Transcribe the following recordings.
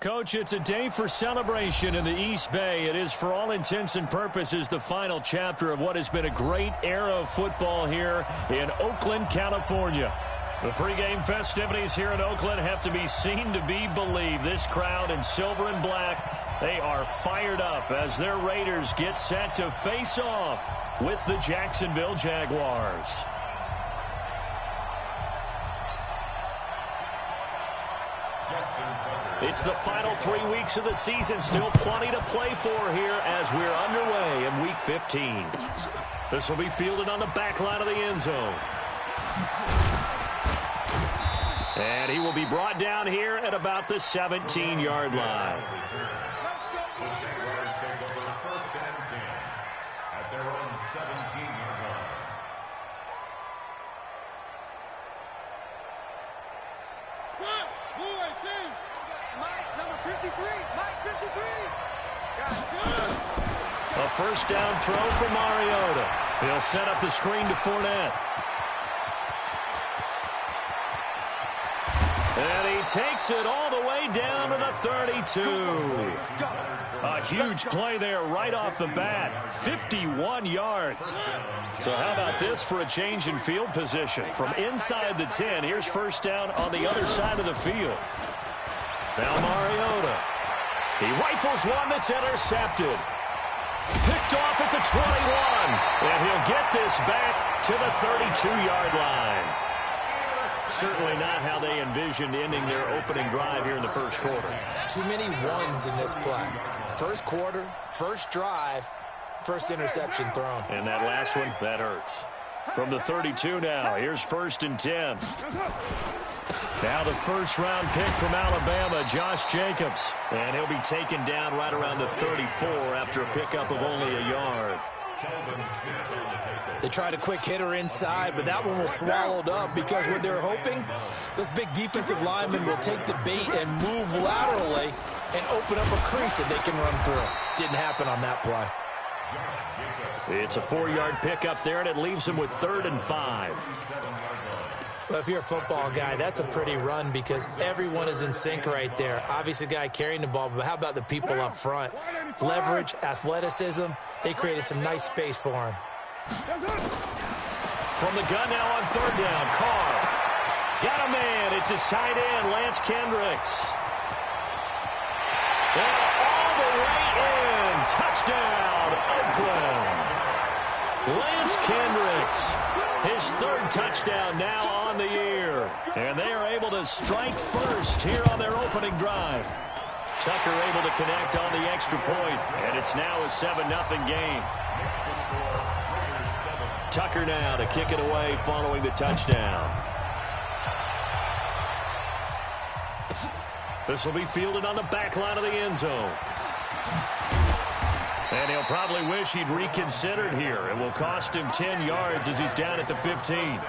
Coach, it's a day for celebration in the East Bay. It is, for all intents and purposes, the final chapter of what has been a great era of football here in Oakland, California. The pregame festivities here in Oakland have to be seen to be believed. This crowd in silver and black, they are fired up as their Raiders get set to face off with the Jacksonville Jaguars. It's the final 3 weeks of the season. Still plenty to play for here as we're underway in Week 15. This will be fielded on the back line of the end zone. And he will be brought down here at about the 17-yard line. The Jaguars take over first and 10 at their own 17-yard line. A first down throw for Mariota. He'll set up the screen to Fournette. And he takes it all the way down to the 32. A huge play there right off the bat. 51 yards. So how about this for a change in field position? From inside the 10, here's first down on the other side of the field. Now Mariota. He rifles one that's intercepted. Picked off at the 21. And he'll get this back to the 32-yard line. Certainly not how they envisioned ending their opening drive here in the first quarter. Too many ones in this play. First quarter, first drive, first interception thrown. And that last one, that hurts. From the 32 now, here's first and 10. Now the first-round pick from Alabama, Josh Jacobs. And he'll be taken down right around the 34 after a pickup of only a yard. They tried a quick hitter inside, but that one was swallowed up because what they're hoping, those big defensive linemen will take the bait and move laterally and open up a crease that they can run through. Didn't happen on that play. It's a 4-yard pickup there, and it leaves them with 3rd and 5. Well, if you're a football guy, that's a pretty run because everyone is in sync right there. Obviously, the guy carrying the ball, but how about the people up front? Leverage, athleticism, they created some nice space for him. From the gun now on 3rd down, Carr. Got a man. It's his tight end, Lance Kendricks. And all the way in. Touchdown, Oakland. Lance Kendricks. His 3rd touchdown now on the year. And they are able to strike first here on their opening drive. Tucker able to connect on the extra point. And it's now a 7-0 game. Tucker now to kick it away following the touchdown. This will be fielded on the back line of the end zone. And he'll probably wish he'd reconsidered here. It will cost him 10 yards as he's down at the 15.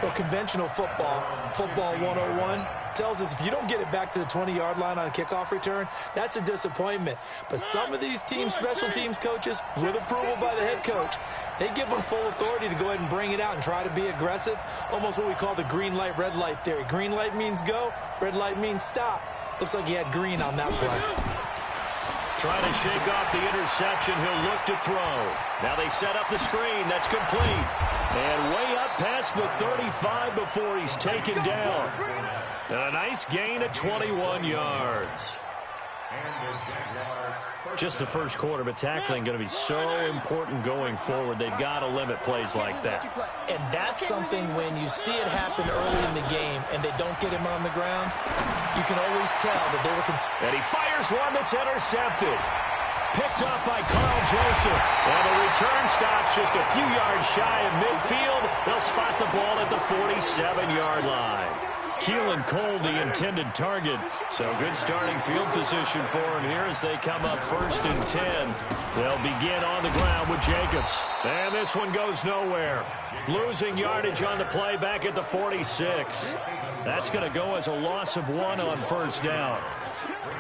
Well, conventional football 101, tells us if you don't get it back to the 20-yard line on a kickoff return, that's a disappointment. But some of these teams, special teams coaches, with approval by the head coach, they give them full authority to go ahead and bring it out and try to be aggressive, almost what we call the green light, red light theory. Green light means go, red light means stop. Looks like he had green on that play. Trying to shake off the interception. He'll look to throw. Now they set up the screen. That's complete. And way up past the 35 before he's taken down. And a nice gain of 21 yards. Just the first quarter, but tackling going to be so important going forward. They've got to limit plays like that. And that's something when you see it happen early in the game and they don't get him on the ground, you can always tell that they were and he fires one that's intercepted. Picked up by Carl Joseph. And the return stops just a few yards shy of midfield. They'll spot the ball at the 47-yard line. Keelan Cole, the intended target. So good starting field position for him here as they come up 1st and 10. They'll begin on the ground with Jacobs. And this one goes nowhere. Losing yardage on the play back at the 46. That's going to go as a loss of 1 on 1st down.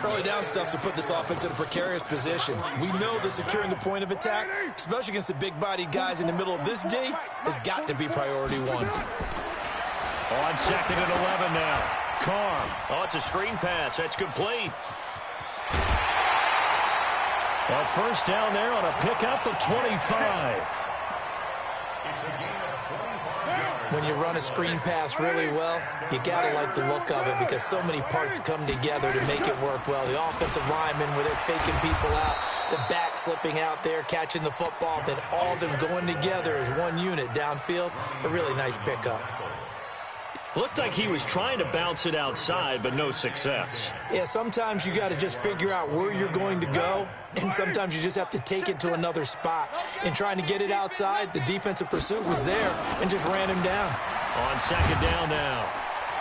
Early down stuff to put this offense in a precarious position. We know that securing the point of attack, especially against the big-bodied guys in the middle of this D, has got to be priority 1. On 2nd and 11 now. Carr. Oh, it's a screen pass. That's complete. A first down there on a pickup of 25. When you run a screen pass really well, you got to like the look of it because so many parts come together to make it work well. The offensive linemen, where they're faking people out, the back slipping out there, catching the football, then all of them going together as one unit downfield. A really nice pickup. Looked like he was trying to bounce it outside, but no success. Yeah, sometimes you got to just figure out where you're going to go, and sometimes you just have to take it to another spot. In trying to get it outside, the defensive pursuit was there and just ran him down. On second down now,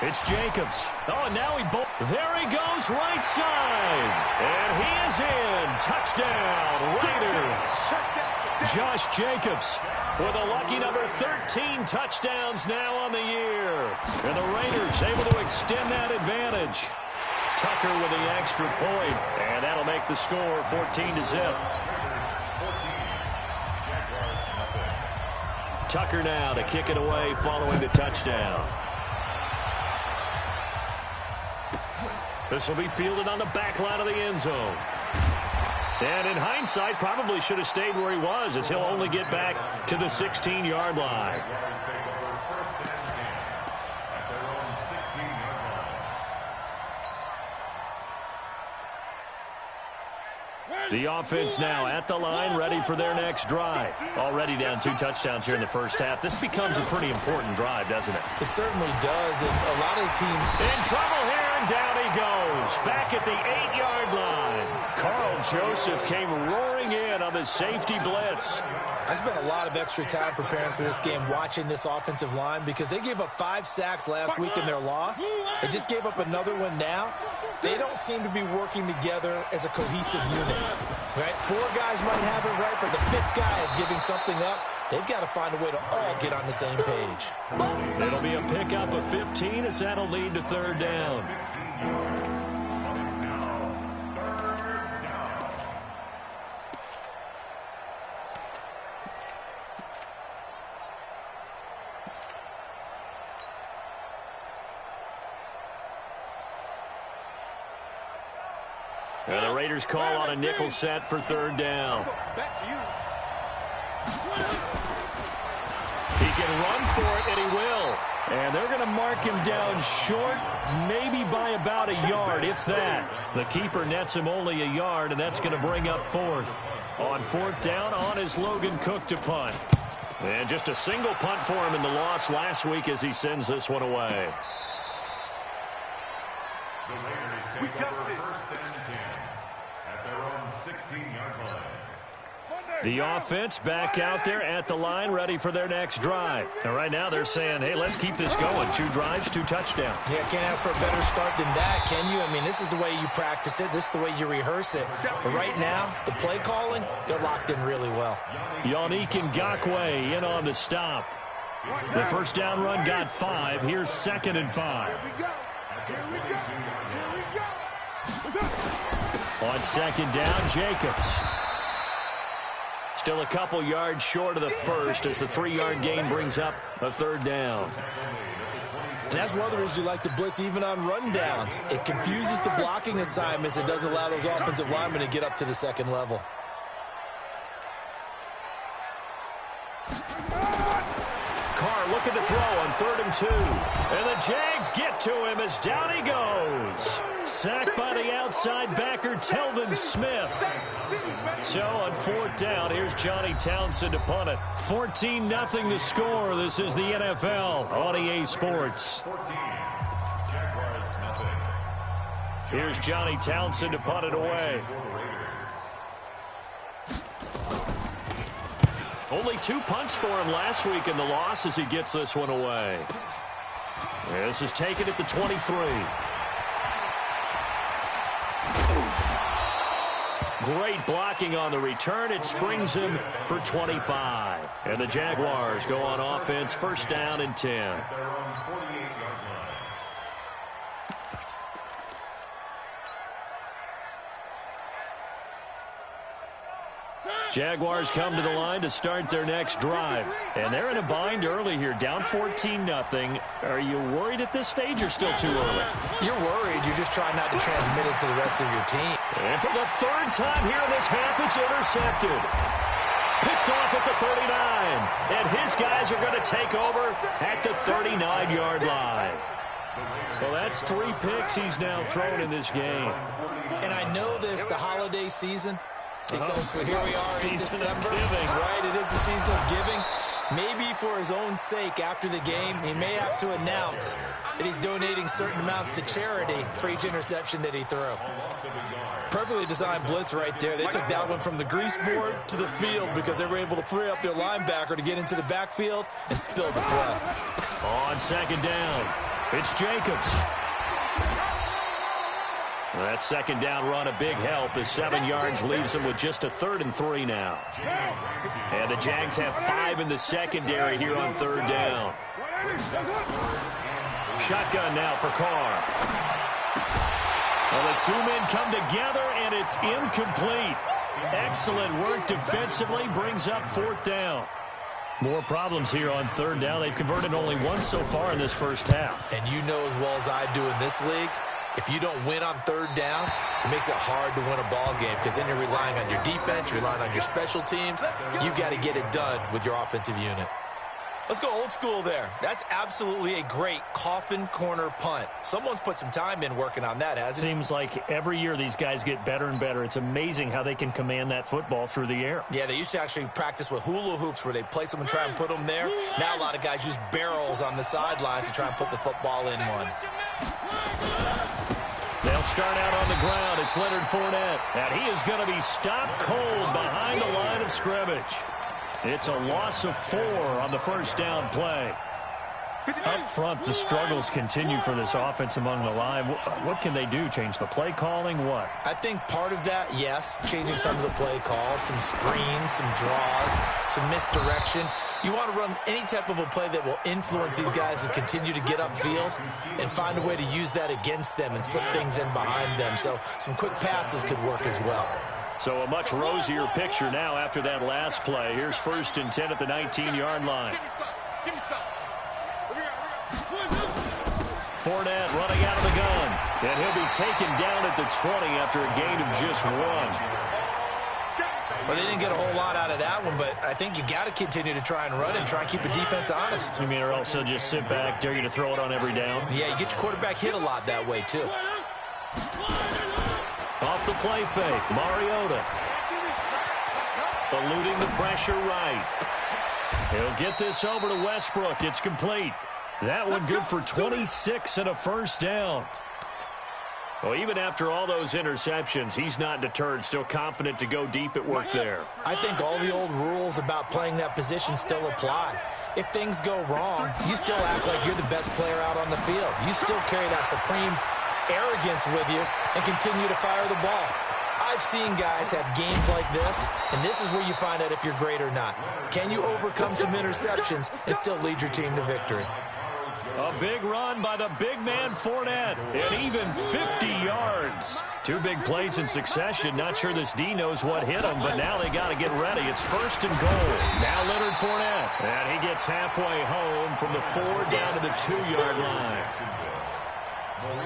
it's Jacobs. Oh, and now there he goes right side. And he is in. Touchdown, Raiders. Josh Jacobs with a lucky number 13 touchdowns now on the year. And the Raiders able to extend that advantage. Tucker with the extra point, and that'll make the score 14-0. Tucker now to kick it away following the touchdown. This will be fielded on the back line of the end zone. And in hindsight, probably should have stayed where he was, as he'll only get back to the 16-yard line. The offense now at the line, ready for their next drive. Already down 2 touchdowns here in the first half. This becomes a pretty important drive, doesn't it? It certainly does, and a lot of the team in trouble here, and down he goes. Back at the 8-yard line. Carl Joseph came roaring in on the safety blitz. I spent a lot of extra time preparing for this game, watching this offensive line, because they gave up 5 sacks last week in their loss. They just gave up another one now. They don't seem to be working together as a cohesive unit. Right? 4 guys might have it right, but the 5th guy is giving something up. They've got to find a way to all get on the same page. It'll be a pickup of 15 as that'll lead to third down. And the Raiders call on a nickel set for third down. He can run for it, and he will. And they're going to mark him down short, maybe by about a yard, if that. The keeper nets him only a yard, and that's going to bring up fourth. On fourth down, on is Logan Cook to punt. And just a single punt for him in the loss last week as he sends this one away. The Raiders take over first and 10 at their own 16-yard line. The offense back out there at the line, ready for their next drive. And right now they're saying, hey, let's keep this going. 2 drives, 2 touchdowns. Yeah, can't ask for a better start than that, can you? I mean, this is the way you practice it. This is the way you rehearse it. But right now, the play calling, they're locked in really well. Yannick Ngakoue in on the stop. The first down run got 5. Here's 2nd and 5. On second down, Jacobs. Still a couple yards short of the first as the 3-yard gain brings up a third down. And that's one of the reasons you like to blitz even on rundowns. It confuses the blocking assignments. It doesn't allow those offensive linemen to get up to the second level. Carr looking to throw on 3rd and 2. And the Jags get to him as down he goes. Sacked by the outside backer, Telvin Smith. So on 4th down, here's Johnny Townsend to punt it. 14-0 the score. This is the NFL on EA Sports. 14. Jaguars nothing. Here's Johnny Townsend to punt it away. Only 2 punts for him last week in the loss as he gets this one away. This is taken at the 23. Great blocking on the return. It springs him for 25. And the Jaguars go on offense, first down and 10. Jaguars come to the line to start their next drive. And they're in a bind early here, down 14-0. Are you worried at this stage or still too early? You're worried. You're just trying not to transmit it to the rest of your team. And for the third time here in this half, it's intercepted. Picked off at the 39. And his guys are going to take over at the 39-yard line. Well, that's 3 picks he's now thrown in this game. And I know this, the holiday season, because here we are in December. Right, it is the season of giving. Maybe for his own sake, after the game, he may have to announce that he's donating certain amounts to charity for each interception that he threw. Perfectly designed blitz right there. They took that one from the grease board to the field because they were able to free up their linebacker to get into the backfield and spill the play. On second down, it's Jacobs. That second down run a big help as 7 yards leaves them with just a 3rd and 3 now. And the Jags have 5 in the secondary here on 3rd down. Shotgun now for Carr. Well, the 2 men come together, and it's incomplete. Excellent work defensively, brings up 4th down. More problems here on 3rd down. They've converted only once so far in this first half. And you know as well as I do in this league, if you don't win on 3rd down, it makes it hard to win a ball game because then you're relying on your defense, you're relying on your special teams. You've got to get it done with your offensive unit. Let's go old school there. That's absolutely a great coffin corner punt. Someone's put some time in working on that, hasn't he? Seems like every year these guys get better and better. It's amazing how they can command that football through the air. Yeah, they used to actually practice with hula hoops where they place them and try and put them there. Now a lot of guys use barrels on the sidelines to try and put the football in one. They'll start out on the ground. It's Leonard Fournette. And he is going to be stopped cold behind the line of scrimmage. It's a loss of 4 on the first down play. Up front, the struggles continue for this offense among the line. What can they do? Change the play calling? What? I think part of that, yes, changing some of the play calls, some screens, some draws, some misdirection. You want to run any type of a play that will influence these guys to continue to get upfield and find a way to use that against them and slip things in behind them. So some quick passes could work as well. So a much rosier picture now after that last play. Here's 1st and 10 at the 19-yard line. Fournette running out of the gun. And he'll be taken down at the 20 after a gain of just 1. Well, they didn't get a whole lot out of that one, but I think you got to continue to try and run and try and keep the defense honest. You mean, or else they'll just sit back, dare you to throw it on every down? Yeah, you get your quarterback hit a lot that way, too. Off the play fake, Mariota. Eluding the pressure right. He'll get this over to Westbrook. It's complete. That one good for 26 and a first down. Well, even after all those interceptions, he's not deterred, still confident to go deep at work there. I think all the old rules about playing that position still apply. If things go wrong, you still act like you're the best player out on the field. You still carry that supreme arrogance with you and continue to fire the ball. I've seen guys have games like this, and this is where you find out if you're great or not. Can you overcome some interceptions and still lead your team to victory? A big run by the big man Fournette, and even 50 yards. 2 big plays in succession. Not sure this D knows what hit him, but now they got to get ready. It's 1st and goal. Now Leonard Fournette, and he gets halfway home from the 4 down to the 2-yard line.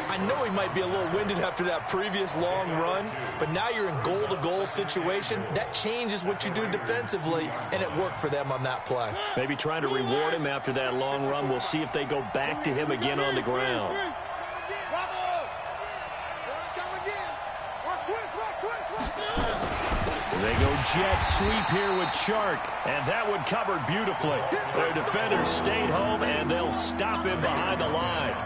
I know he might be a little winded after that previous long run, but now you're in goal-to-goal situation. That changes what you do defensively, and it worked for them on that play. Maybe trying to reward him after that long run. We'll see if they go back to him again on the ground. They go jet sweep here with Chark, and that one covered beautifully. Their defenders stayed home, and they'll stop him behind the line.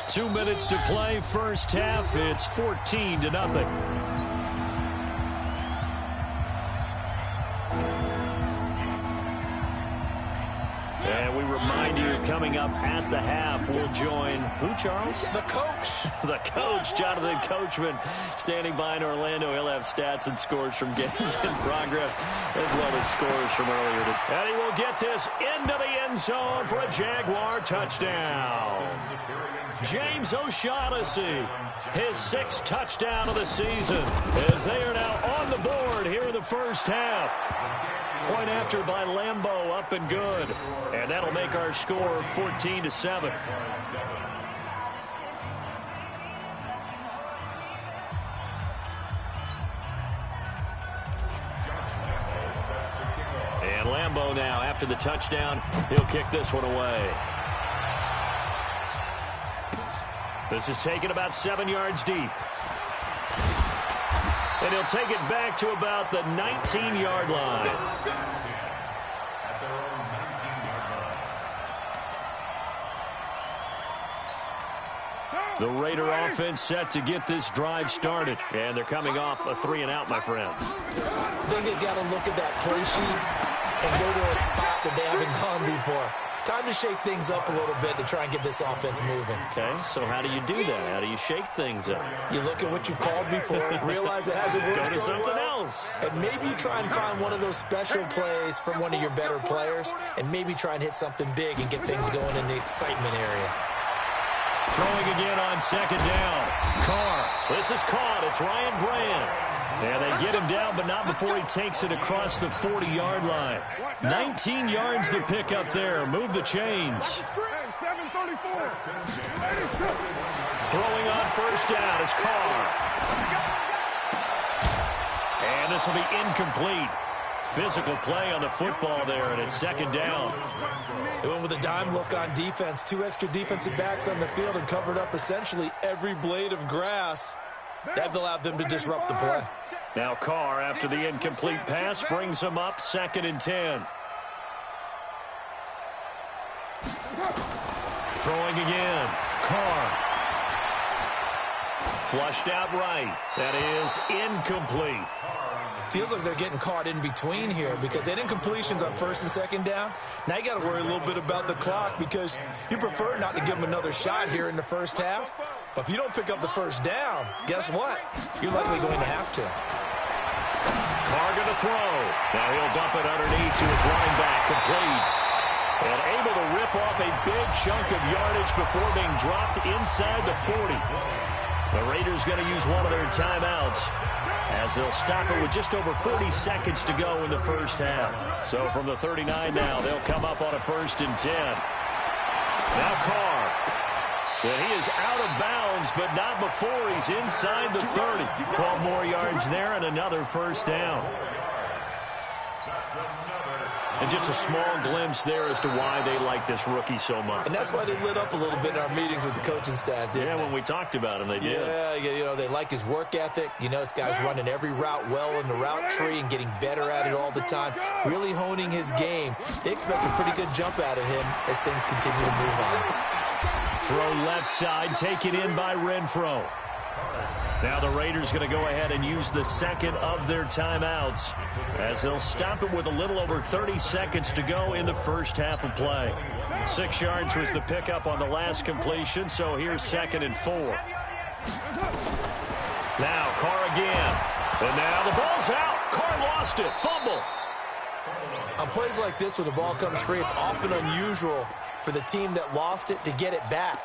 2 minutes to play, first half. It's 14-0. And we remind you, coming coming up at the half. We'll join who, Charles? The coach. The coach, Jonathan Coachman, standing by in Orlando. He'll have stats and scores from games in progress, as well as scores from earlier today. And he will get this into the end zone for a Jaguar touchdown. James O'Shaughnessy, his 6th touchdown of the season, as they are now on the board here in the first half. Point after by Lambeau, up and good. And that'll make our score 14-7. And Lambeau now, after the touchdown, he'll kick this one away. This is taken about 7 yards deep. And he'll take it back to about the 19-yard line. The Raider offense set to get this drive started. And they're coming off a 3-and-out, my friend. I think they got to look at that play sheet and go to a spot that they haven't gone before. Time to shake things up a little bit to try and get this offense moving. Okay, so how do you do that? How do you shake things up? You look at what you've called before, realize it hasn't worked Go to so something well, else. and maybe you try and find one of those special plays from one of your better players, and maybe try and hit something big and get things going in the excitement area. Throwing again on 2nd down. Carr. This is caught. It's Ryan Brand. And they get him down, but not before he takes it across the 40-yard line. 19 yards to pick up there. Move the chains. Throwing on 1st down is Carr. And this will be incomplete. Physical play on the football there, and it's 2nd down. They went with a dime look on defense. 2 extra defensive backs on the field and covered up essentially every blade of grass. That allowed them to disrupt the play. Now Carr, after the incomplete pass, brings him up 2nd and 10. Throwing again. Carr. Flushed out right. That is incomplete. Feels like they're getting caught in between here because they had incompletions on 1st and 2nd down. Now you got to worry a little bit about the clock because you prefer not to give them another shot here in the first half. But if you don't pick up the 1st down, guess what? You're likely going to have to. Carr going to throw. Now he'll dump it underneath to his running back, complete. And able to rip off a big chunk of yardage before being dropped inside the 40. The Raiders going to use one of their timeouts, as they'll stop it with just over 40 seconds to go in the first half. So from the 39 now, they'll come up on a 1st and 10. Now Carr. And he is out of bounds, but not before he's inside the 30. 12 more yards there and another 1st down. And just a small glimpse there as to why they like this rookie so much. And that's why they lit up a little bit in our meetings with the coaching staff, didn't they? When we talked about him, they did. Yeah, you know, they like his work ethic. You know, this guy's running every route well in the route tree and getting better at it all the time, really honing his game. They expect a pretty good jump out of him as things continue to move on. Throw left side, taken in by Renfro. Now the Raiders going to go ahead and use the 2nd of their timeouts, as they'll stop it with a little over 30 seconds to go in the first half of play. 6 yards was the pickup on the last completion, so here's 2nd and 4. Now Carr again. And now the ball's out. Carr lost it. Fumble. On plays like this, when the ball comes free, it's often unusual for the team that lost it to get it back,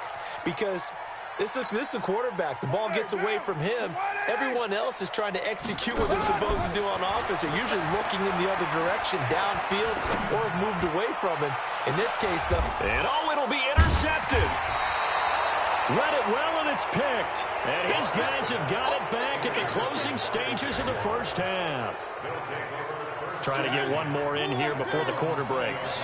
because this is a quarterback. The ball gets away from him. Everyone else is trying to execute what they're supposed to do on offense. They're usually looking in the other direction, downfield, or have moved away from him. In this case, though. And it'll be intercepted. Read it well, and it's picked. And his guys have got it back at the closing stages of the first half. Trying to get one more in here before the quarter breaks.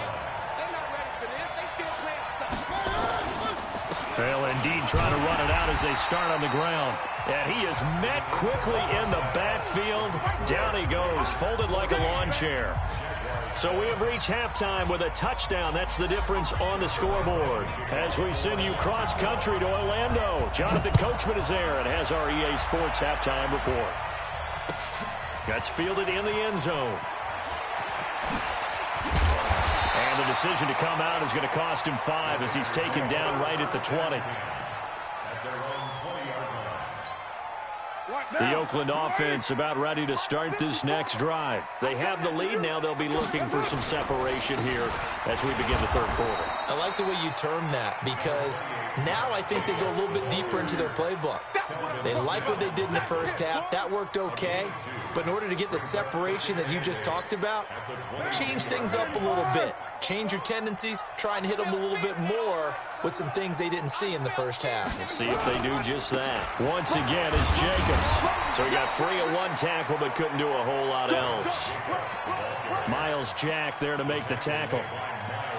Well, indeed, trying to run it out as they start on the ground. And he is met quickly in the backfield. Down he goes, folded like a lawn chair. So we have reached halftime with a touchdown. That's the difference on the scoreboard. As we send you cross-country to Orlando, Jonathan Coachman is there and has our EA Sports halftime report. That's fielded in the end zone. And And the decision to come out is going to cost him 5 as he's taken down right at the 20. The Oakland offense about ready to start this next drive. They have the lead now. They'll be looking for some separation here as we begin the third quarter. I like the way you term that because now I think they go a little bit deeper into their playbook. They like what they did in the first half. That worked okay. But in order to get the separation that you just talked about, change things up a little bit. Change your tendencies. Try and hit them a little bit more with some things they didn't see in the first half. We'll see if they do just that. Once again, it's Jacobs. So he got free of one tackle but couldn't do a whole lot else. Miles Jack there to make the tackle.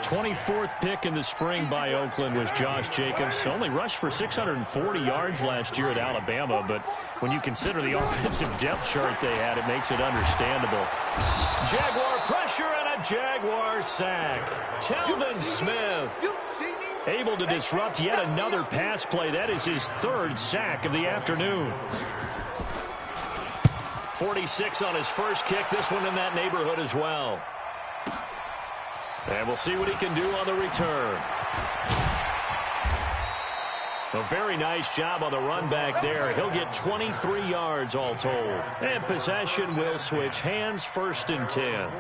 24th pick in the spring by Oakland was Josh Jacobs. Only rushed for 640 yards last year at Alabama, but when you consider the offensive depth chart they had, it makes it understandable. Jaguar pressure and a Jaguar sack. Telvin Smith able to disrupt yet another pass play. That is his 3rd sack of the afternoon. 46 on his first kick. This one in that neighborhood as well. And we'll see what he can do on the return. A very nice job on the run back there. He'll get 23 yards all told. And possession will switch hands, 1st and 10.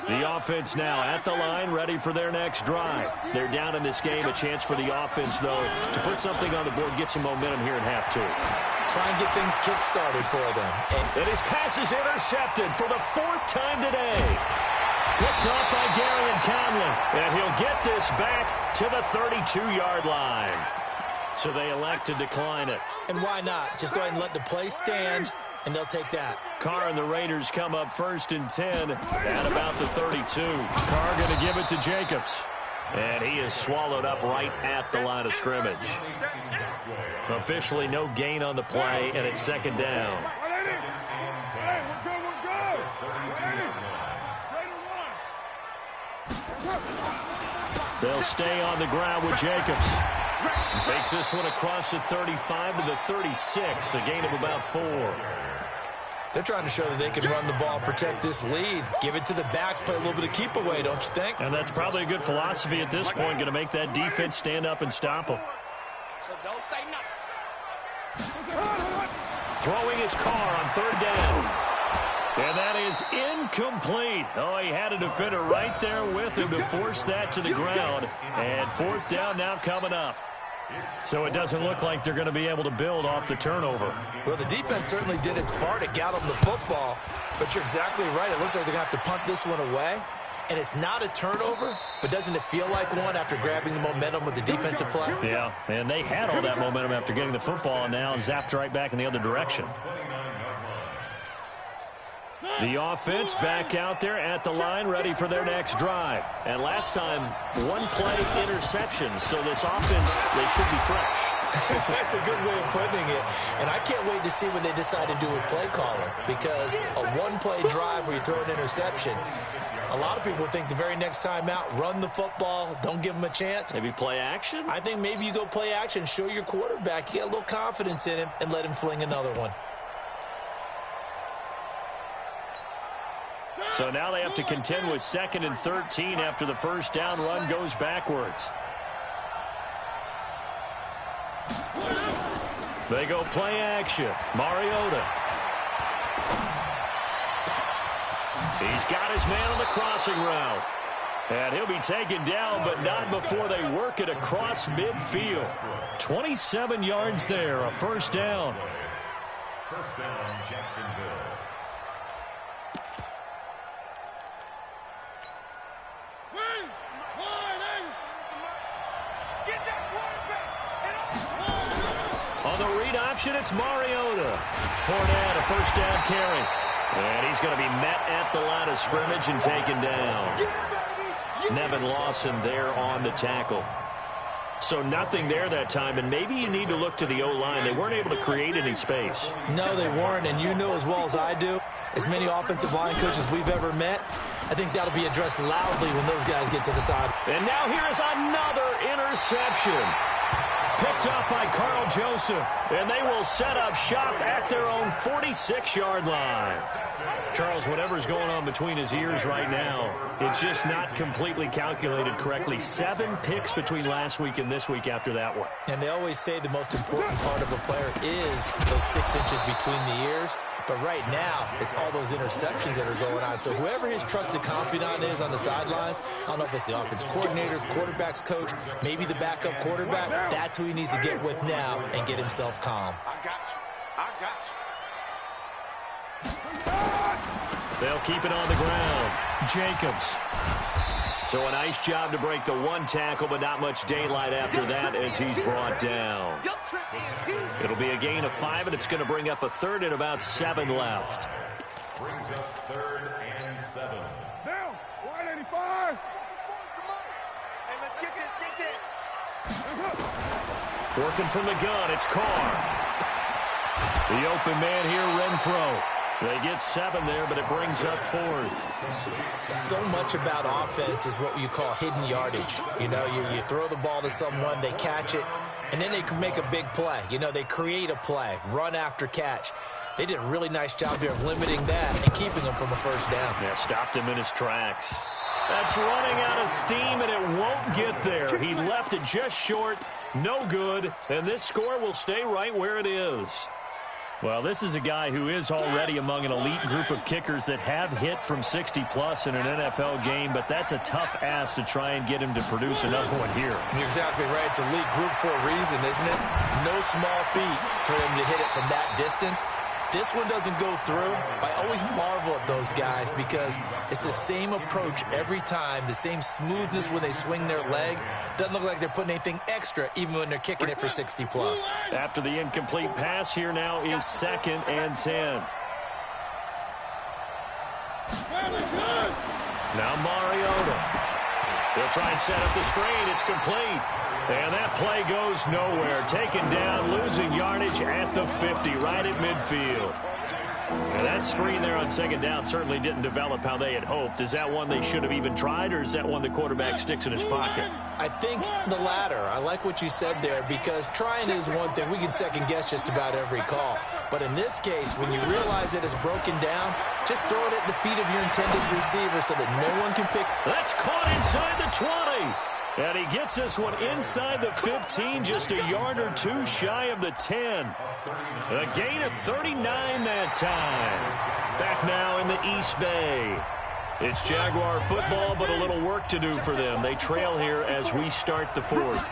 The offense now at the line, ready for their next drive. They're down in this game. A chance for the offense, though, to put something on the board, get some momentum here in half 2. Try and get things kick-started for them. And his pass is intercepted for the 4th time today. Picked off by Gary and Conley. And he'll get this back to the 32-yard line. So they elect to decline it. And why not? Just go ahead and let the play stand, and they'll take that. Carr and the Raiders come up 1st and 10 at about the 32. Carr going to give it to Jacobs. And he is swallowed up right at the line of scrimmage. Officially no gain on the play, and it's 2nd down. They'll stay on the ground with Jacobs. And takes this one across the 35 to the 36, a gain of about 4. They're trying to show that they can run the ball, protect this lead, give it to the backs, play a little bit of keep away, don't you think? And that's probably a good philosophy at this point, going to make that defense stand up and stop them. So don't say nothing. Throwing his Carr on 3rd down. And that is incomplete. Oh, he had a defender right there with him to force that to the ground. And 4th down now coming up. So it doesn't look like they're going to be able to build off the turnover. Well, the defense certainly did its part to get them the football. But you're exactly right. It looks like they're going to have to punt this one away. And it's not a turnover, but doesn't it feel like one after grabbing the momentum with the defensive play? Yeah, and they had all that momentum after getting the football and now zapped right back in the other direction. The offense back out there at the line, ready for their next drive. And last time, 1-play interception. So this offense, they should be fresh. That's a good way of putting it. And I can't wait to see what they decide to do with play calling. Because a 1-play drive where you throw an interception, a lot of people think the very next time out, run the football, don't give them a chance. Maybe play action? I think maybe you go play action, show your quarterback, you get a little confidence in him, and let him fling another one. So now they have to contend with 2nd and 13 after the 1st down run goes backwards. They go play action. Mariota. He's got his man on the crossing route. And he'll be taken down, but not before they work it across midfield. 27 yards there, a 1st down. 1st down, Jacksonville. On the read option, it's Mariota. Fournette, a 1st down carry. And he's going to be met at the line of scrimmage and taken down. Nevin Lawson there on the tackle. So nothing there that time, and maybe you need to look to the O-line. They weren't able to create any space. No, they weren't, and you know as well as I do, as many offensive line coaches we've ever met, I think that'll be addressed loudly when those guys get to the side. And now here is another interception. Picked up by Carl Joseph, and they will set up shop at their own 46-yard line. Charles, whatever's going on between his ears right now, it's just not completely calculated correctly. 7 picks between last week and this week after that one. And they always say the most important part of a player is those 6 inches between the ears. But right now, it's all those interceptions that are going on. So whoever his trusted confidant is on the sidelines, I don't know if it's the offense coordinator, the quarterback's coach, maybe the backup quarterback, that's who he needs to get with now and get himself calm. I got you. I got you. They'll keep it on the ground. Jacobs. So a nice job to break the 1 tackle, but not much daylight after that as he's brought down. It'll be a gain of 5, and it's going to bring up a 3rd and about 7 left. Brings up 3rd and 7. Down, 185. Hey, let's get this, Working from the gun, it's Carr. The open man here, Renfro. They get 7 there, but it brings up 4th. So much about offense is what you call hidden yardage. You know, you throw the ball to someone, they catch it, and then they can make a big play. You know, they create a play, run after catch. They did a really nice job here of limiting that and keeping him from a first down. Yeah, stopped him in his tracks. That's running out of steam, and it won't get there. He left it just short, no good, and this score will stay right where it is. Well, this is a guy who is already among an elite group of kickers that have hit from 60-plus in an NFL game, but that's a tough ask to try and get him to produce another one here. You're exactly right. It's elite group for a reason, isn't it? No small feat for him to hit it from that distance. This one doesn't go through. I always marvel at those guys because it's the same approach every time, the same smoothness when they swing their leg. Doesn't look like they're putting anything extra even when they're kicking it for 60-plus. After the incomplete pass, here now is 2nd and 10. Now Mariota. They'll try and set up the screen. It's complete. And that play goes nowhere. Taken down, losing yardage at the 50, right at midfield. And that screen there on 2nd down certainly didn't develop how they had hoped. Is that one they should have even tried, or is that one the quarterback sticks in his pocket? I think the latter. I like what you said there because trying is one thing. We can second-guess just about every call. But in this case, when you realize that it's broken down, just throw it at the feet of your intended receiver so that no one can pick. That's caught inside the 20. And he gets this one inside the 15, just a yard or 2 shy of the 10. A gain of 39 that time. Back now in the East Bay. It's Jaguar football, but a little work to do for them. They trail here as we start the 4th.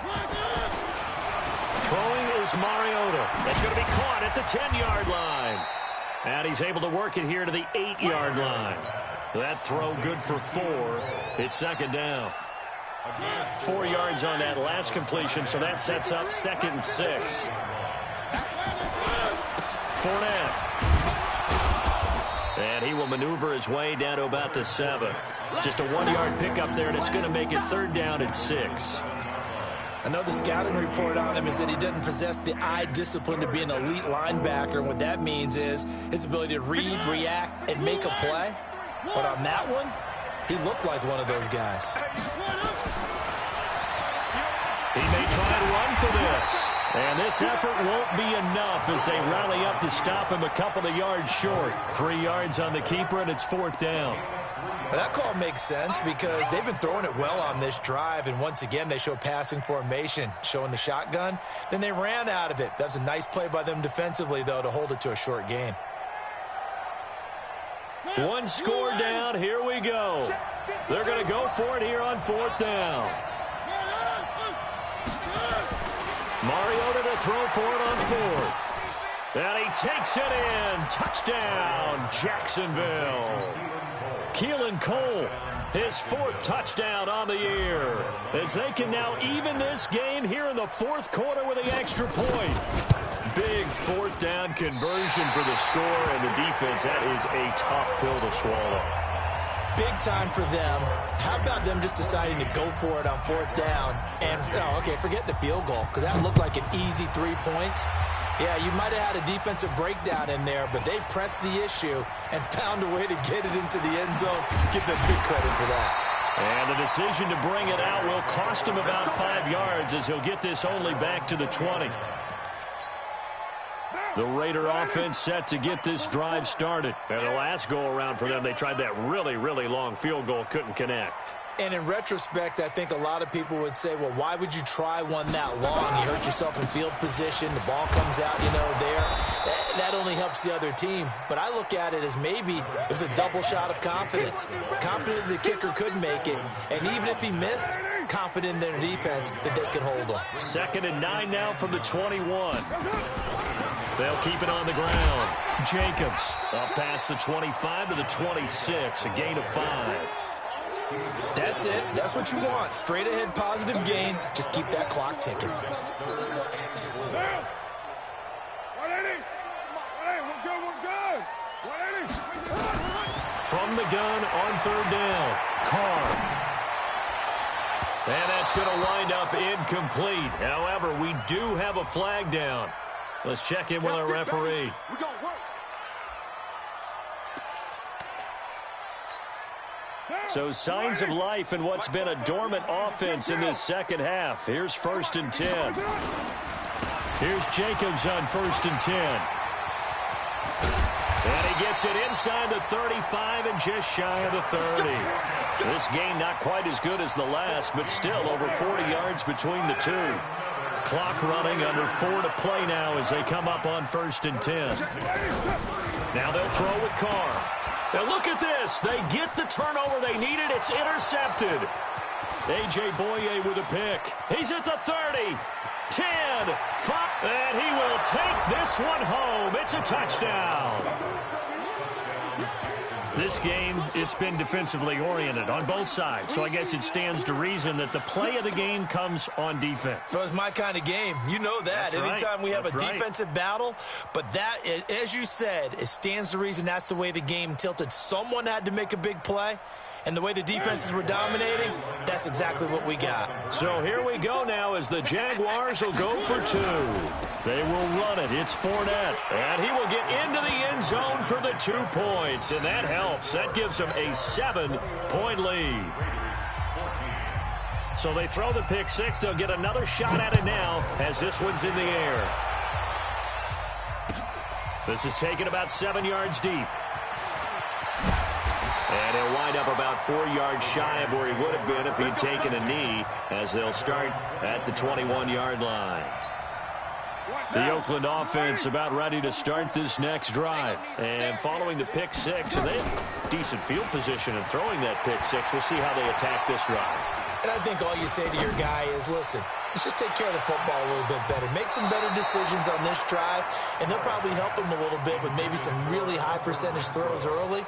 Throwing is Mariota. That's going to be caught at the 10-yard line. And he's able to work it here to the 8-yard line. That throw good for 4. It's 2nd down. 4 yards on that last completion, so that sets up 2nd and 6. Fournette. And he will maneuver his way down to about the 7. Just a 1-yard pickup there, and it's going to make it 3rd down and 6. I know the scouting report on him is that he doesn't possess the eye discipline to be an elite linebacker, and what that means is his ability to read, react, and make a play. But on that one, he looked like one of those guys. He may try and run for this. And this effort won't be enough as they rally up to stop him a couple of yards short. 3 yards on the keeper, and it's 4th down. But that call makes sense because they've been throwing it well on this drive, and once again they show passing formation, showing the shotgun. Then they ran out of it. That's a nice play by them defensively, though, to hold it to a short gain. 1 score down. Here we go. They're going to go for it here on 4th down. Mariota to throw for it on 4th. And he takes it in. Touchdown, Jacksonville. Keelan Cole, his 4th touchdown on the year. As they can now even this game here in the 4th quarter with the extra point. Big 4th down conversion for the score, and the defense, that is a tough pill to swallow. Big time for them. How about them just deciding to go for it on 4th down? And, okay, forget the field goal, because that looked like an easy 3 points. Yeah, you might have had a defensive breakdown in there, but they pressed the issue and found a way to get it into the end zone. Give them big credit for that. And the decision to bring it out will cost him about 5 yards as he'll get this only back to the 20. The Raider offense set to get this drive started. And the last go-around for them, they tried that really, really long field goal, couldn't connect. And in retrospect, I think a lot of people would say, well, why would you try one that long? You hurt yourself in field position. The ball comes out, there. That only helps the other team. But I look at it as maybe it was a double shot of confidence. Confident the kicker could make it. And even if he missed, confident in their defense that they could hold him. 2nd and 9 now from the 21. They'll keep it on the ground. Jacobs up past the 25 to the 26, a gain of 5. That's it. That's what you want. Straight ahead positive gain. Just keep that clock ticking. From the gun on 3rd down, Carr. And that's going to wind up incomplete. However, we do have a flag down. Let's check in with our referee. So signs of life in what's been a dormant offense in this second half. Here's 1st and 10. Here's Jacobs on 1st and 10. And he gets it inside the 35 and just shy of the 30. This game not quite as good as the last, but still over 40 yards between the two. Clock running, under 4 to play now as they come up on 1st and 10. Now they'll throw with Carr. Now look at this. They get the turnover they needed. It's intercepted. A.J. Boye with a pick. He's at the 30. 10, 5, and he will take this one home. It's a touchdown. This game, it's been defensively oriented on both sides, so I guess it stands to reason that the play of the game comes on defense. So it's my kind of game. You know that. That's right. Anytime we have That's a defensive battle, but that, as you said, it stands to reason that's the way the game tilted. Someone had to make a big play. And the way the defenses were dominating, that's exactly what we got. So here we go now as the Jaguars will go for 2. They will run it. It's Fournette. And he will get into the end zone for the 2 points. And that helps. That gives them a 7-point lead. So they throw the pick 6. They'll get another shot at it now as this one's in the air. This is taken about 7 yards deep. And he'll wind up about 4 yards shy of where he would have been if he'd taken a knee, as they'll start at the 21-yard line. The Oakland offense about ready to start this next drive. And following the pick 6, and they have decent field position and throwing that pick 6. We'll see how they attack this drive. And I think all you say to your guy is, listen, let's just take care of the football a little bit better. Make some better decisions on this drive, and they'll probably help him a little bit with maybe some really high percentage throws early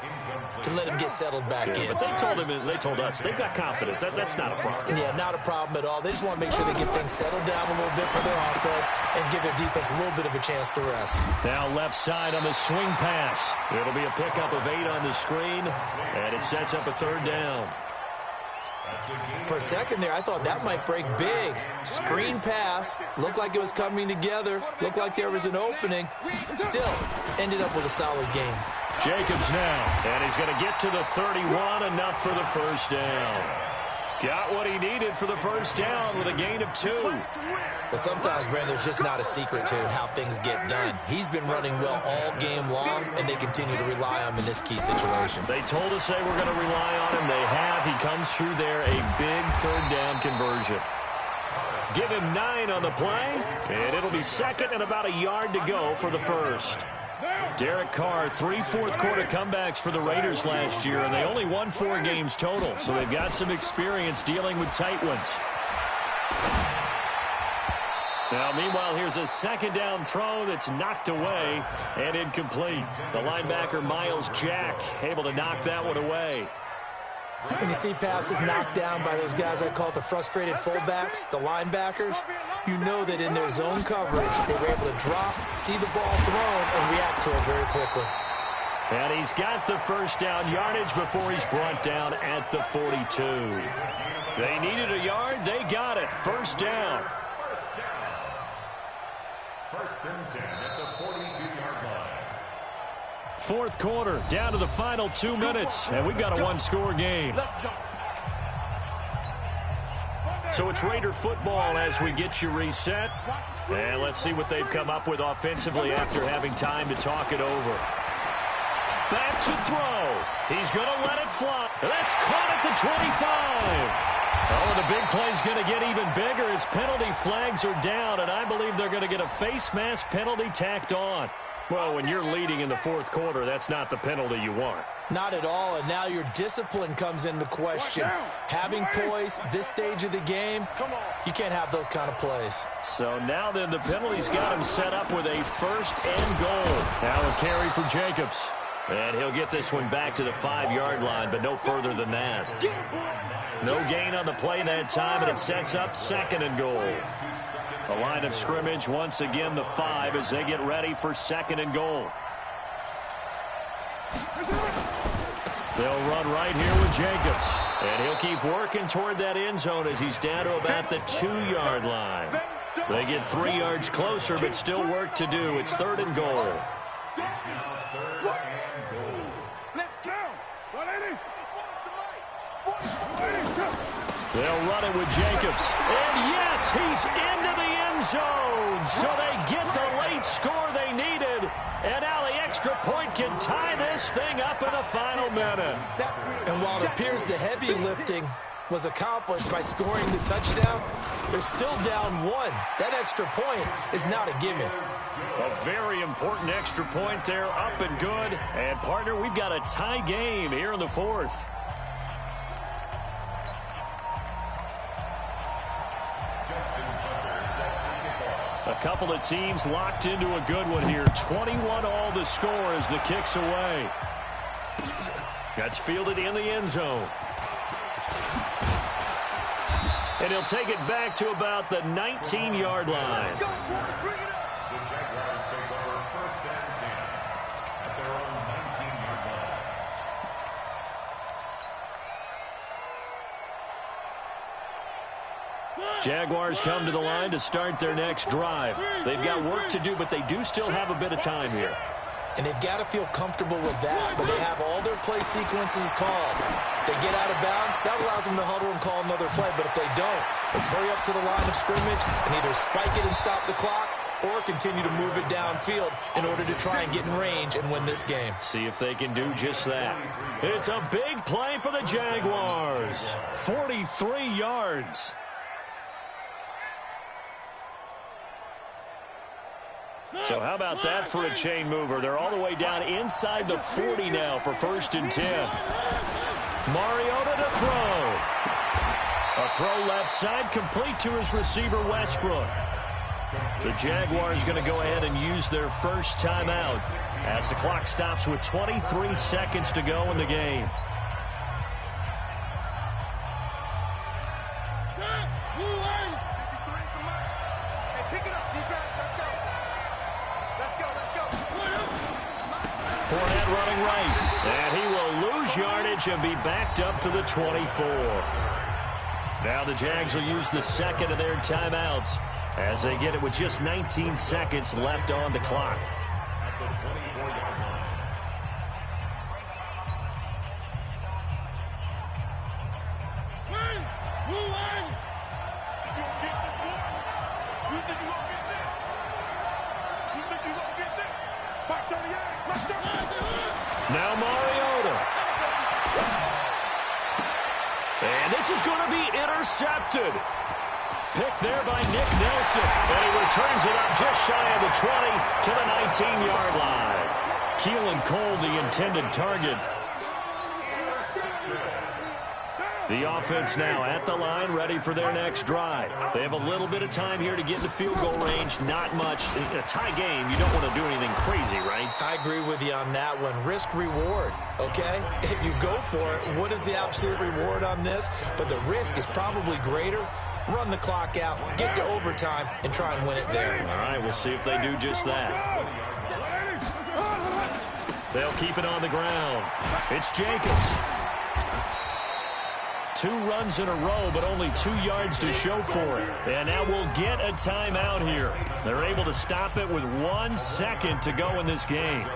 to let him get settled back in. But they told us they've got confidence. That's not a problem. Yeah, not a problem at all. They just want to make sure they get things settled down a little bit for their offense and give their defense a little bit of a chance to rest. Now left side on the swing pass. It'll be a pickup of 8 on the screen, and it sets up a 3rd down. For a second there, I thought that might break big. Screen pass. Looked like it was coming together. Looked like there was an opening. Still, ended up with a solid game. Jacobs now, and he's going to get to the 31, enough for the 1st down. Got what he needed for the 1st down with a gain of 2. But sometimes, Brandon, there's just not a secret to how things get done. He's been running well all game long, and they continue to rely on him in this key situation. They told us they were going to rely on him. They have. He comes through there, a big 3rd down conversion. Give him 9 on the play, and it'll be 2nd and about a yard to go for the 1st. Derek Carr, 3 fourth-quarter comebacks for the Raiders last year, and they only won 4 games total, so they've got some experience dealing with tight ones. Now, meanwhile, here's a 2nd down throw that's knocked away and incomplete. The linebacker, Miles Jack, able to knock that one away. When you see passes knocked down by those guys I call the frustrated fullbacks, the linebackers, you know that in their zone coverage, they were able to drop, see the ball thrown, and react to it very quickly. And he's got the 1st down yardage before he's brought down at the 42. They needed a yard. They got it. 1st down. 1st and 10 at the 42-yard line. 4th quarter, down to the final 2 minutes, and we've got a 1-score game. So it's Raider football as we get you reset. And let's see what they've come up with offensively after having time to talk it over. Back to throw. He's going to let it fly. That's caught at the 25. Oh, the big play's going to get even bigger as penalty flags are down, and I believe they're going to get a face mask penalty tacked on. Well, when you're leading in the fourth quarter, that's not the penalty you want. Not at all, and now your discipline comes into question. Having poise this stage of the game, you can't have those kind of plays. So now then, the penalty's got him set up with a first and goal. Now a carry for Jacobs. And he'll get this one back to the 5-yard line, but no further than that. No gain on the play that time, and it sets up second and goal. The line of scrimmage, once again, the 5 as they get ready for second and goal. They'll run right here with Jacobs. And he'll keep working toward that end zone as he's down to about the 2-yard line. They get 3 yards closer, but still work to do. It's third and goal. They'll run it with Jacobs. And yes, he's into the end zone. So they get the late score they needed. And now the extra point can tie this thing up in the final minute. And while it appears the heavy lifting was accomplished by scoring the touchdown, they're still down 1. That extra point is not a gimme. A very important extra point there, up and good. And, partner, we've got a tie game here in the fourth. A couple of teams locked into a good one here. 21 all the score as the kick's away. That's fielded in the end zone. And he'll take it back to about the 19-yard line. The Jaguars take over first and 10 at their own 19-yard line. Jaguars come to the line to start their next drive. They've got work to do, but they do still have a bit of time here. And they've got to feel comfortable with that, but they have all their play sequences called. If they get out of bounds, that allows them to huddle and call another play, but if they don't, let's hurry up to the line of scrimmage and either spike it and stop the clock or continue to move it downfield in order to try and get in range and win this game. See if they can do just that. It's a big play for the Jaguars. 43 yards. So how about that for a chain mover? They're all the way down inside the 40 now for first and 10. Mariota to throw. A throw left side complete to his receiver Westbrook. The Jaguars going to go ahead and use their first timeout as the clock stops with 23 seconds to go in the game. Fournette running right, and he will lose yardage and be backed up to the 24. Now the Jags will use the second of their timeouts as they get it with just 19 seconds left on the clock. At the 24-yard line. Now Mariota. And this is going to be intercepted. Pick there by Nick Nelson. And he returns it up just shy of the 20 to the 19-yard line. Keelan Cole, the intended target. The offense now at the line, ready for their next drive. They have a little bit of time here to get into field goal range. Not much. In a tie game, you don't want to do anything crazy, right? I agree with you on that one. Risk reward, okay? If you go for it, what is the absolute reward on this? But the risk is probably greater. Run the clock out, get to overtime, and try and win it there. All right, we'll see if they do just that. They'll keep it on the ground. It's Jacobs. 2 runs in a row, but only 2 yards to show for it. And now we'll get a timeout here. They're able to stop it with 1 second to go in this game.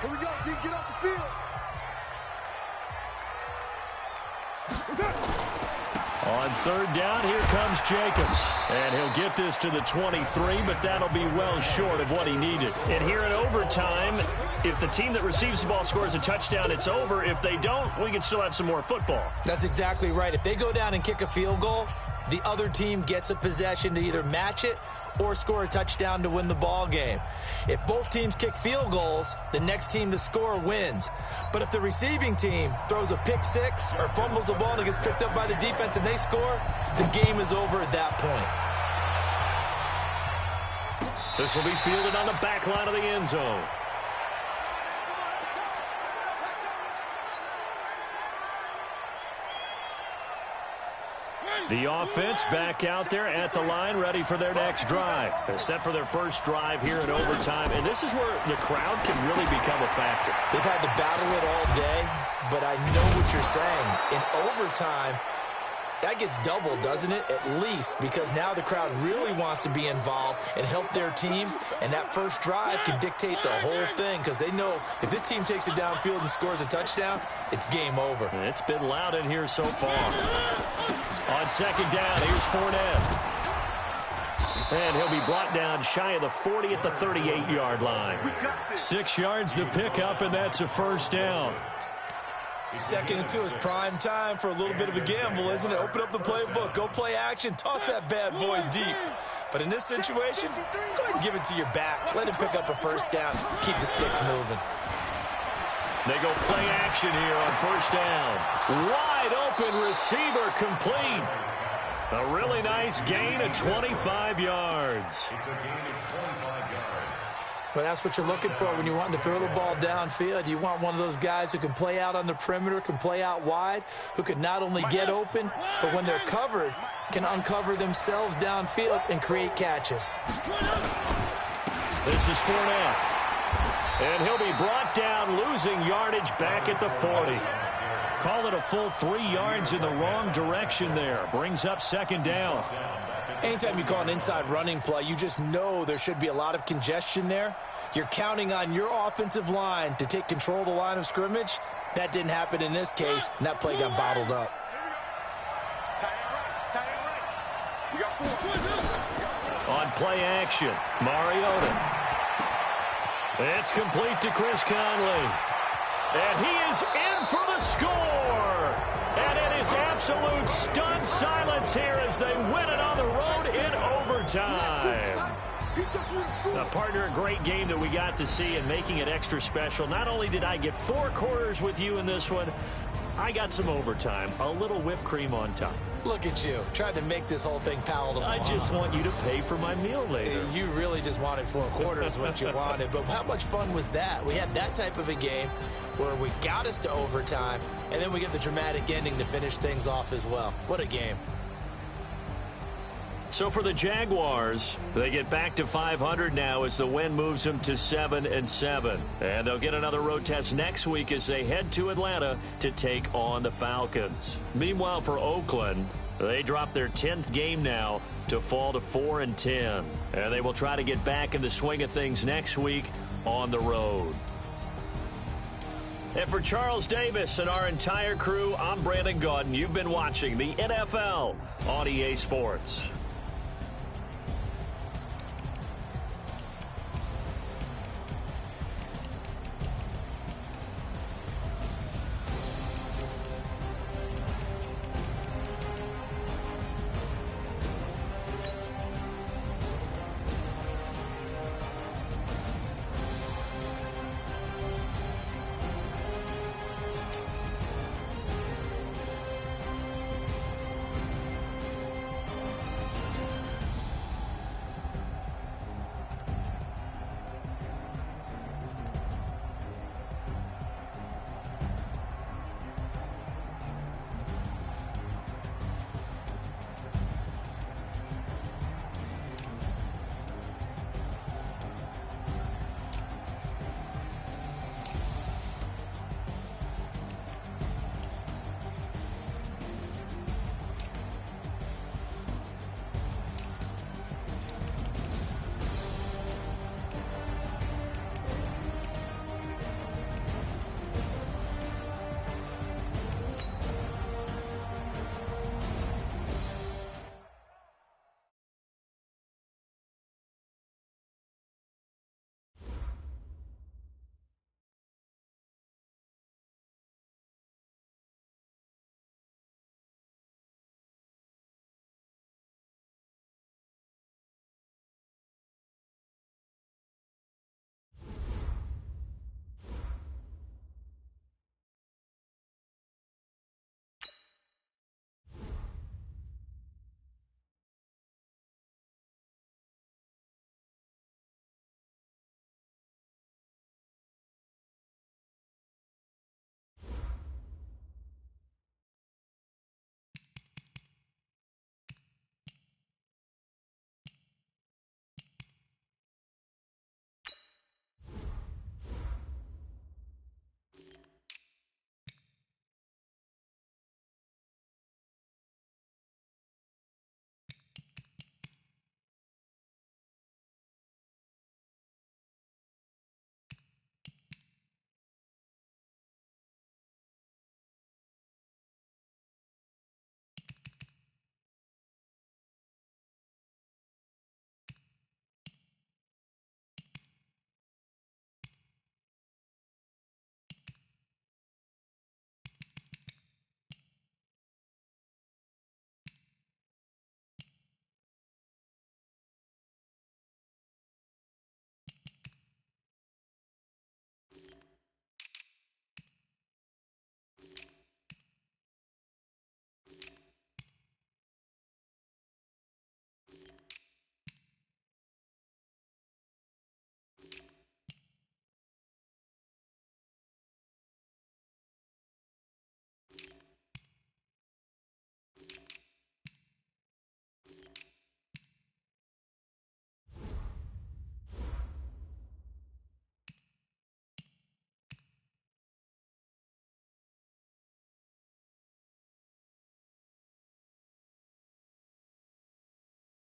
Here we go, D. Get off the field. On third down, here comes Jacobs. And he'll get this to the 23, but that'll be well short of what he needed. And here in overtime, if the team that receives the ball scores a touchdown, it's over. If they don't, we can still have some more football. That's exactly right. If they go down and kick a field goal, the other team gets a possession to either match it or score a touchdown to win the ball game. If both teams kick field goals, the next team to score wins. But if the receiving team throws a pick six or fumbles the ball and it gets picked up by the defense and they score, the game is over at that point. This will be fielded on the back line of the end zone. The offense back out there at the line, ready for their next drive. They're set for their first drive here in overtime, and this is where the crowd can really become a factor. They've had to battle it all day, but I know what you're saying. In overtime, that gets doubled, doesn't it? At least, because now the crowd really wants to be involved and help their team, and that first drive can dictate the whole thing because they know if this team takes it downfield and scores a touchdown, it's game over. It's been loud in here so far. On second down, here's Fournette. And he'll be brought down shy of the 40 at the 38-yard line. 6 yards to pick up, and that's a first down. Second and 2 is prime time for a little bit of a gamble, isn't it? Open up the playbook, go play action, toss that bad boy deep. But in this situation, go ahead and give it to your back. Let him pick up a first down. Keep the sticks moving. They go play action here on first down. Wide open receiver complete. A really nice gain of 25 yards. It's a gain of 25 yards. Well, that's what you're looking for when you want to throw the ball downfield. You want one of those guys who can play out on the perimeter, can play out wide, who can not only get open, but when they're covered, can uncover themselves downfield and create catches. This is Fournette. And he'll be brought down, losing yardage back at the 40. Call it a full 3 yards in the wrong direction there. Brings up second down. Anytime you call an inside running play, you just know there should be a lot of congestion there. You're counting on your offensive line to take control of the line of scrimmage. That didn't happen in this case, and that play got bottled up. We got 4. On play action, Mariota. It's complete to Chris Conley. And he is in for the score. And it is absolute stunned silence here as they win it on the road in overtime. Now, partner, a great game that we got to see and making it extra special. Not only did I get 4 quarters with you in this one, I got some overtime, a little whipped cream on top. Look at you, trying to make this whole thing palatable. I just want you to pay for my meal later. You really just wanted 4 quarters what you wanted. But how much fun was that? We had that type of a game where we got us to overtime, and then we get the dramatic ending to finish things off as well. What a game. So for the Jaguars, they get back to 500 now as the win moves them to 7-7. And they'll get another road test next week as they head to Atlanta to take on the Falcons. Meanwhile, for Oakland, they drop their 10th game now to fall to 4-10. And they will try to get back in the swing of things next week on the road. And for Charles Davis and our entire crew, I'm Brandon Gaudin. You've been watching the NFL on EA Sports.